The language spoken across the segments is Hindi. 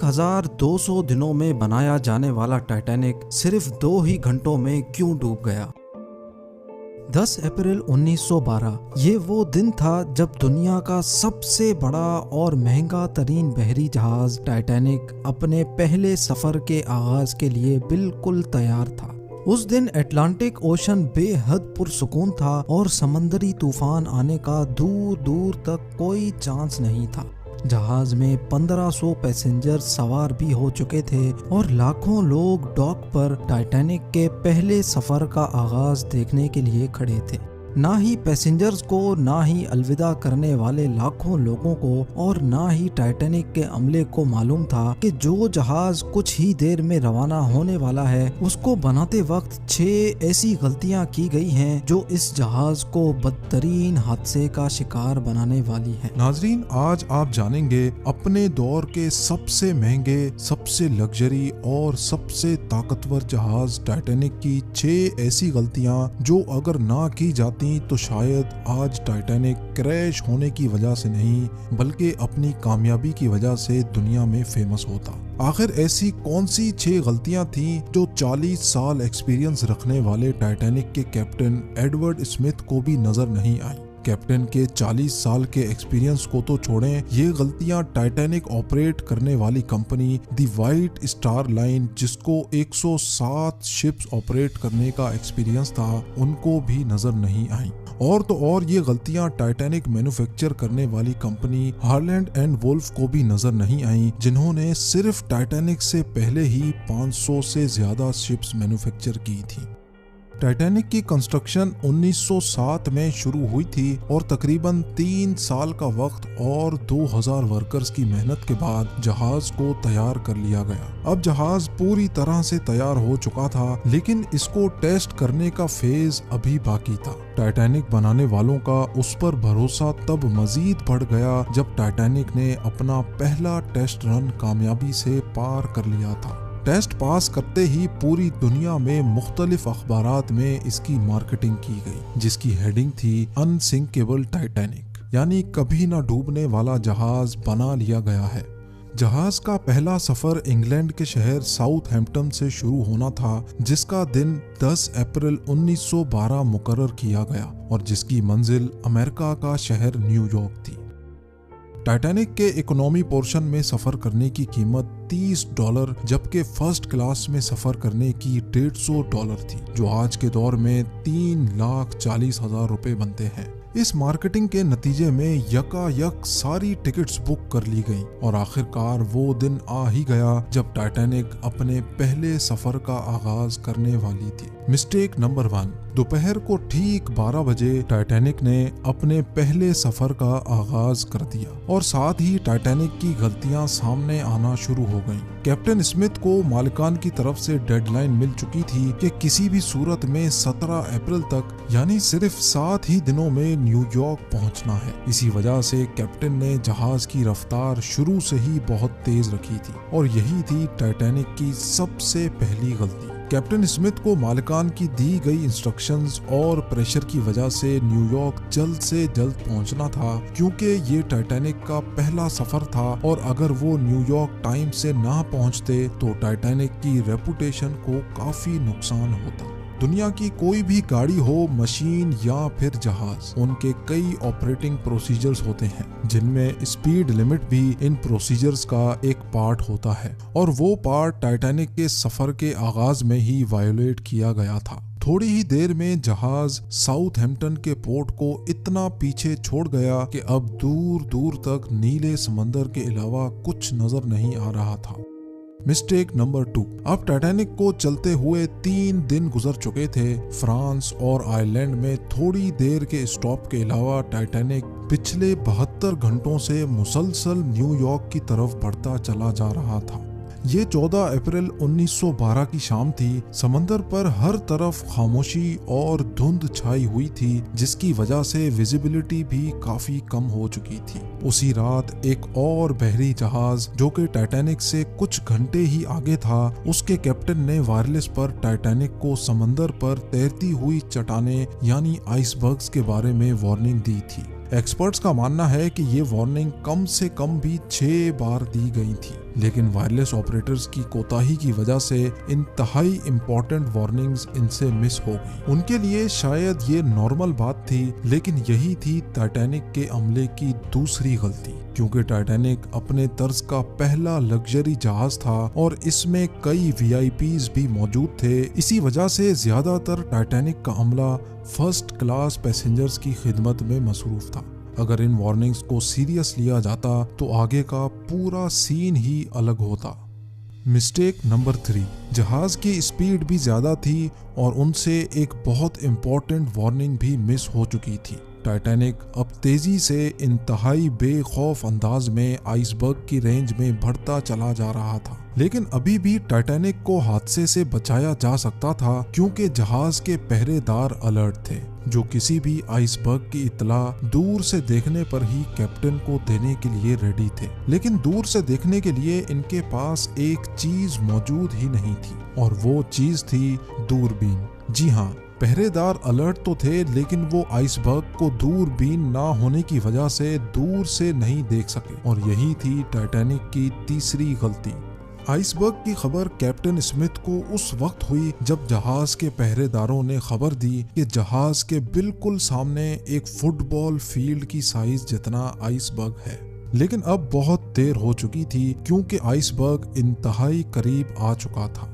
1200 दिनों में बनाया जाने वाला टाइटैनिक सिर्फ 2 ही घंटों में क्यों डूब गया? 10 अप्रैल 1912 ये वो दिन था जब दुनिया का सबसे बड़ा और महंगा तरीन बहरी जहाज टाइटैनिक अपने पहले सफर के आगाज के लिए बिल्कुल तैयार था। उस दिन अटलांटिक ओशन बेहद पुरसुकून था और समंदरी तूफान आने का दूर दूर तक कोई चांस नहीं था। जहाज में 1500 पैसेंजर सवार भी हो चुके थे और लाखों लोग डॉक पर टाइटैनिक के पहले सफर का आगाज देखने के लिए खड़े थे। ना ही पैसेंजर्स को, ना ही अलविदा करने वाले लाखों लोगों को और ना ही टाइटैनिक के अमले को मालूम था कि जो जहाज कुछ ही देर में रवाना होने वाला है उसको बनाते वक्त 6 ऐसी गलतियां की गई हैं जो इस जहाज को बदतरीन हादसे का शिकार बनाने वाली हैं। नाजरीन, आज आप जानेंगे अपने दौर के सबसे महंगे, सबसे लग्जरी और सबसे ताकतवर जहाज टाइटैनिक की 6 ऐसी गलतियां जो अगर ना की जाती तो शायद आज टाइटैनिक क्रैश होने की वजह से नहीं बल्कि अपनी कामयाबी की वजह से दुनिया में फेमस होता। आखिर ऐसी कौन सी 6 गलतियां थीं जो 40 साल एक्सपीरियंस रखने वाले टाइटैनिक के कैप्टन एडवर्ड स्मिथ को भी नजर नहीं आई? कैप्टन के 40 साल के एक्सपीरियंस को तो छोड़ें, ये गलतियां टाइटैनिक ऑपरेट करने वाली company the white star line, जिसको 107 शिप्स ऑपरेट करने का एक्सपीरियंस था, उनको भी नजर नहीं आई। और तो और ये गलतियां टाइटैनिक मैन्युफैक्चर करने वाली कंपनी हार्लैंड एंड वुल्फ को भी नजर नहीं आई, जिन्होंने सिर्फ टाइटैनिक से पहले ही 500 से ज्यादा शिप्स मैन्युफैक्चर की थी। टाइटैनिक की कंस्ट्रक्शन 1907 में शुरू हुई थी और तकरीबन 3 साल का वक्त और 2000 वर्कर्स की मेहनत के बाद जहाज को तैयार कर लिया गया। अब जहाज पूरी तरह से तैयार हो चुका था, लेकिन इसको टेस्ट करने का फेज अभी बाकी था। टाइटैनिक बनाने वालों का उस पर भरोसा तब मजीद बढ़ गया जब टाइटैनिक ने अपना पहला टेस्ट रन कामयाबी से पार कर लिया था। टेस्ट पास करते ही पूरी दुनिया में मुख्तलिफ अखबारात में इसकी मार्केटिंग की गई, जिसकी हेडिंग थी अनसिंकेबल टाइटैनिक, यानी कभी ना डूबने वाला जहाज बना लिया गया है। जहाज का पहला सफर इंग्लैंड के शहर साउथहैम्पटन से शुरू होना था, जिसका दिन 10 अप्रैल 1912 मुकर्रर किया गया और जिसकी मंजिल अमेरिका का शहर न्यूयॉर्क थी। टाइटैनिक के इकोनॉमी पोर्शन में सफर करने की कीमत $30 जबकि फर्स्ट क्लास में सफर करने की $150 थी, जो आज के दौर में 3,40,000 रुपए बनते हैं। इस मार्केटिंग के नतीजे में यकायक सारी टिकट्स बुक कर ली गई और आखिरकार वो दिन आ ही गया जब टाइटैनिक अपने पहले सफर का आगाज करने वाली थी। मिस्टेक नंबर 1, दोपहर को ठीक 12 बजे टाइटैनिक ने अपने पहले सफर का आगाज कर दिया और साथ ही टाइटैनिक की गलतियां सामने आना शुरू हो गईं। कैप्टन स्मिथ को मालिकान की तरफ से डेडलाइन मिल चुकी थी कि किसी भी सूरत में 17 अप्रैल तक, यानी सिर्फ 7 ही दिनों में न्यूयॉर्क पहुंचना है। इसी वजह से कैप्टन ने जहाज की रफ्तार शुरू से ही बहुत तेज रखी थी और यही थी टाइटैनिक की सबसे पहली गलती। कैप्टन स्मिथ को मालिकान की दी गई इंस्ट्रक्शंस और प्रेशर की वजह से न्यूयॉर्क जल्द से जल्द पहुंचना था, क्योंकि ये टाइटैनिक का पहला सफर था और अगर वो न्यूयॉर्क टाइम से ना पहुंचते तो टाइटैनिक की रेपुटेशन को काफी नुकसान होता। दुनिया की कोई भी गाड़ी हो, मशीन या फिर जहाज, उनके कई ऑपरेटिंग प्रोसीजर्स होते हैं, जिनमें स्पीड लिमिट भी इन प्रोसीजर्स का एक पार्ट होता है और वो पार्ट टाइटैनिक के सफर के आगाज में ही वायोलेट किया गया था। थोड़ी ही देर में जहाज साउथहैम्पटन के पोर्ट को इतना पीछे छोड़ गया कि अब दूर दूर तक नीले समंदर के अलावा कुछ नजर नहीं आ रहा था। मिस्टेक नंबर 2, अब टाइटैनिक को चलते हुए 3 दिन गुजर चुके थे। फ्रांस और आयरलैंड में थोड़ी देर के स्टॉप के अलावा टाइटैनिक पिछले 72 घंटों से मुसलसल न्यूयॉर्क की तरफ बढ़ता चला जा रहा था। ये 14 अप्रैल 1912 की शाम थी। समंदर पर हर तरफ खामोशी और धुंध छाई हुई थी, जिसकी वजह से विजिबिलिटी भी काफी कम हो चुकी थी। उसी रात एक और बहरी जहाज जो कि टाइटैनिक से कुछ घंटे ही आगे था, उसके कैप्टन ने वायरलेस पर टाइटैनिक को समंदर पर तैरती हुई चट्टानें यानी आइसबर्ग्स के बारे में वार्निंग दी थी। एक्सपर्ट्स का मानना है कि ये वार्निंग कम से कम भी 6 बार दी गई थी, लेकिन वायरलेस ऑपरेटर्स की कोताही की वजह से इंतहाई इंपॉर्टेंट वार्निंग्स इनसे मिस हो गई। उनके लिए शायद ये नॉर्मल बात थी, लेकिन यही थी टाइटैनिक के अमले की दूसरी गलती, क्योंकि टाइटैनिक अपने तर्ज का पहला लग्जरी जहाज था और इसमें कई वीआईपीज भी मौजूद थे। इसी वजह से ज्यादातर टाइटैनिक का अमला फर्स्ट क्लास पैसेंजर्स की खिदमत में मसरूफ था। अगर इन वार्निंग्स को सीरियस लिया जाता तो आगे का पूरा सीन ही अलग होता। मिस्टेक नंबर 3, जहाज की स्पीड भी ज्यादा थी और उनसे एक बहुत इंपॉर्टेंट वार्निंग भी मिस हो चुकी थी। टाइटैनिक अब तेजी से इंतहाई बेखौफ अंदाज में आइसबर्ग की रेंज में बढ़ता चला जा रहा था, लेकिन अभी भी टाइटैनिक को हादसे से बचाया जा सकता था, क्योंकि जहाज के पहरेदार अलर्ट थे, जो किसी भी आइसबर्ग की इत्तला दूर से देखने पर ही कैप्टन को देने के लिए रेडी थे। लेकिन दूर से देखने के लिए इनके पास एक चीज मौजूद ही नहीं थी, और वो चीज थी दूरबीन। जी हाँ, पहरेदार अलर्ट तो थे, लेकिन वो आइसबर्ग को दूरबीन ना होने की वजह से दूर से नहीं देख सके, और यही थी टाइटैनिक की तीसरी गलती। आइसबर्ग की खबर कैप्टन स्मिथ को उस वक्त हुई जब जहाज के पहरेदारों ने खबर दी कि जहाज के बिल्कुल सामने एक फुटबॉल फील्ड की साइज जितना आइसबर्ग है। लेकिन अब बहुत देर हो चुकी थी, क्योंकि आइसबर्ग इंतहाई करीब आ चुका था।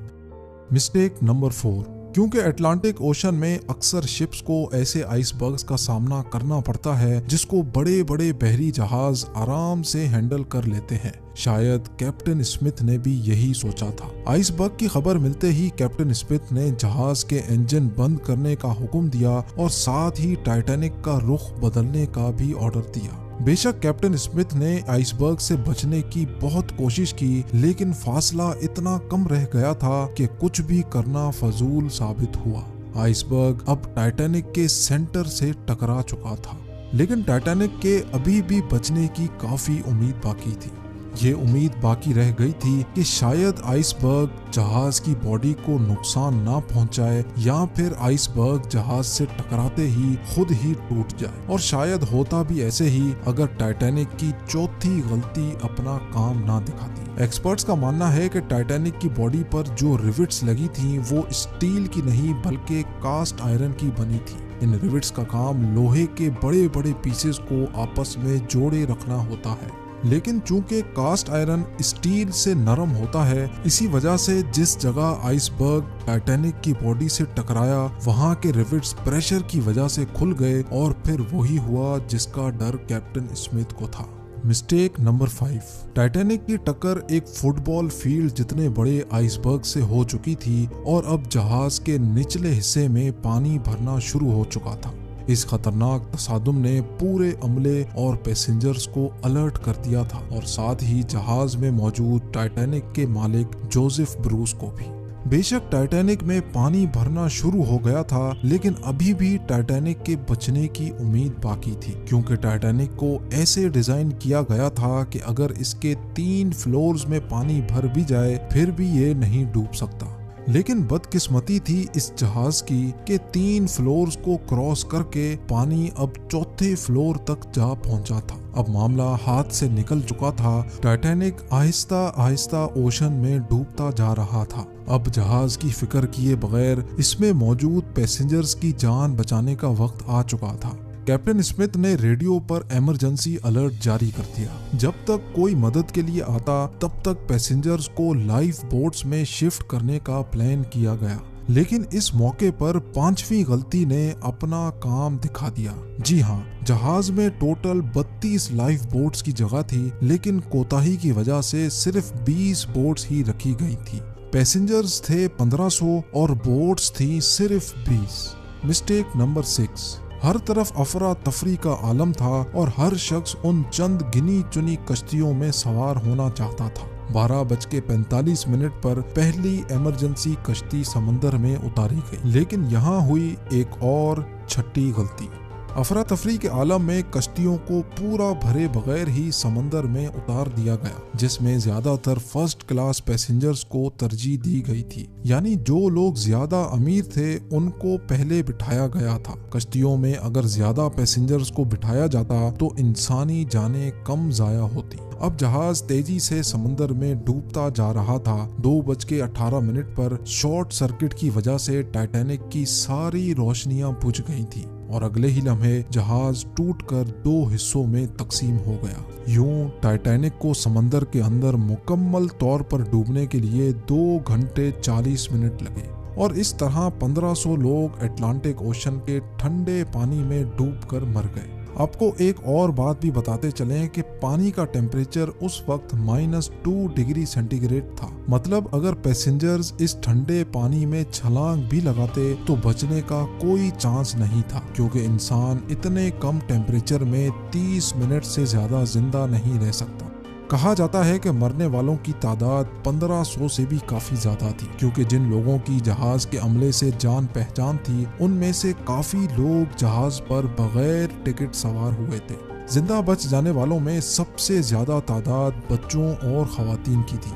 मिस्टेक नंबर 4, क्योंकि अटलांटिक ओशन में अक्सर शिप्स को ऐसे आइसबर्ग्स का सामना करना पड़ता है जिसको बड़े बड़े बहरी जहाज आराम से हैंडल कर लेते हैं। शायद कैप्टन स्मिथ ने भी यही सोचा था। आइसबर्ग की खबर मिलते ही कैप्टन स्मिथ ने जहाज के इंजन बंद करने का हुक्म दिया और साथ ही टाइटैनिक का रुख बदलने का भी ऑर्डर दिया। बेशक कैप्टन स्मिथ ने आइसबर्ग से बचने की बहुत कोशिश की, लेकिन फासला इतना कम रह गया था कि कुछ भी करना फजूल साबित हुआ। आइसबर्ग अब टाइटैनिक के सेंटर से टकरा चुका था, लेकिन टाइटैनिक के अभी भी बचने की काफी उम्मीद बाकी थी। ये उम्मीद बाकी रह गई थी कि शायद आइसबर्ग जहाज की बॉडी को नुकसान ना पहुंचाए, या फिर आइसबर्ग जहाज से टकराते ही खुद ही टूट जाए। और शायद होता भी ऐसे ही अगर टाइटैनिक की चौथी गलती अपना काम ना दिखाती। एक्सपर्ट्स का मानना है कि टाइटैनिक की बॉडी पर जो रिविट्स लगी थी वो स्टील की नहीं बल्कि कास्ट आयरन की बनी थी। इन रिविट्स का काम लोहे के बड़े बड़े पीसेस को आपस में जोड़े रखना होता है, लेकिन चूंकि कास्ट आयरन स्टील से नरम होता है, इसी वजह से जिस जगह आइसबर्ग टाइटैनिक की बॉडी से टकराया वहां के रिविट्स प्रेशर की वजह से खुल गए, और फिर वही हुआ जिसका डर कैप्टन स्मिथ को था। मिस्टेक नंबर 5, टाइटैनिक की टक्कर एक फुटबॉल फील्ड जितने बड़े आइसबर्ग से हो चुकी थी, और अब जहाज के निचले हिस्से में पानी भरना शुरू हो चुका था। इस खतरनाक तसादुम ने पूरे अमले और पैसेंजर्स को अलर्ट कर दिया था, और साथ ही जहाज में मौजूद टाइटैनिक के मालिक जोसेफ ब्रूस को भी। बेशक टाइटैनिक में पानी भरना शुरू हो गया था, लेकिन अभी भी टाइटैनिक के बचने की उम्मीद बाकी थी, क्योंकि टाइटैनिक को ऐसे डिजाइन किया गया था कि अगर इसके 3 फ्लोर्स में पानी भर भी जाए फिर भी ये नहीं डूब सकता। लेकिन बदकिस्मती थी इस जहाज की कि 3 फ्लोर्स को क्रॉस करके पानी अब 4थे फ्लोर तक जा पहुंचा था। अब मामला हाथ से निकल चुका था। टाइटैनिक आहिस्ता आहिस्ता ओशन में डूबता जा रहा था। अब जहाज की फिक्र किए बगैर इसमें मौजूद पैसेंजर्स की जान बचाने का वक्त आ चुका था। कैप्टन स्मिथ ने रेडियो पर इमरजेंसी अलर्ट जारी कर दिया। जब तक कोई मदद के लिए आता तब तक पैसेंजर्स को लाइफ बोट्स में शिफ्ट करने का प्लान किया गया, लेकिन इस मौके पर 5वीं गलती ने अपना काम दिखा दिया। जी हाँ, जहाज में टोटल 32 लाइफ बोट्स की जगह थी, लेकिन कोताही की वजह से सिर्फ 20 बोट्स ही रखी गई थी। पैसेंजर्स थे 1500 और बोट्स थी सिर्फ 20। मिस्टेक नंबर 6, हर तरफ अफरा तफरी का आलम था और हर शख्स उन चंद गिनी चुनी कश्तियों में सवार होना चाहता था। 12:45 पर पहली इमरजेंसी कश्ती समंदर में उतारी गई, लेकिन यहाँ हुई एक और छठी गलती। अफरा तफरी के आलम में कश्तियों को पूरा भरे बगैर ही समंदर में उतार दिया गया, जिसमें ज्यादातर फर्स्ट क्लास पैसेंजर्स को तरजीह दी गई थी। यानी जो लोग ज्यादा अमीर थे उनको पहले बिठाया गया था। कश्तियों में अगर ज्यादा पैसेंजर्स को बिठाया जाता तो इंसानी जानें कम जाया होती। अब जहाज तेजी से समंदर में डूबता जा रहा था। 2:18 पर शॉर्ट सर्किट की वजह से टाइटैनिक की सारी रोशनियां बुझ गई थी और अगले ही लम्हे जहाज टूटकर 2 हिस्सों में तकसीम हो गया। यूं टाइटैनिक को समंदर के अंदर मुकम्मल तौर पर डूबने के लिए 2 घंटे 40 मिनट लगे और इस तरह 1500 लोग अटलांटिक ओशन के ठंडे पानी में डूबकर मर गए। आपको एक और बात भी बताते चलें कि पानी का टेम्परेचर उस वक्त -2 डिग्री सेंटीग्रेड था। मतलब अगर पैसेंजर्स इस ठंडे पानी में छलांग भी लगाते तो बचने का कोई चांस नहीं था, क्योंकि इंसान इतने कम टेम्परेचर में 30 मिनट से ज्यादा जिंदा नहीं रह सकता। कहा जाता है कि मरने वालों की तादाद 1500 से भी काफी ज्यादा थी, क्योंकि जिन लोगों की जहाज के अमले से जान पहचान थी उनमें से काफी लोग जहाज पर बगैर टिकट सवार हुए थे। जिंदा बच जाने वालों में सबसे ज्यादा तादाद बच्चों और खवातीन की थी।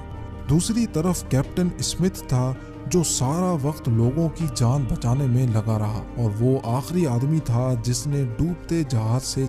दूसरी तरफ कैप्टन स्मिथ था जो सारा वक्त लोगों की जान बचाने में लगा रहा और वो आखिरी आदमी था जिसने डूबते जहाज से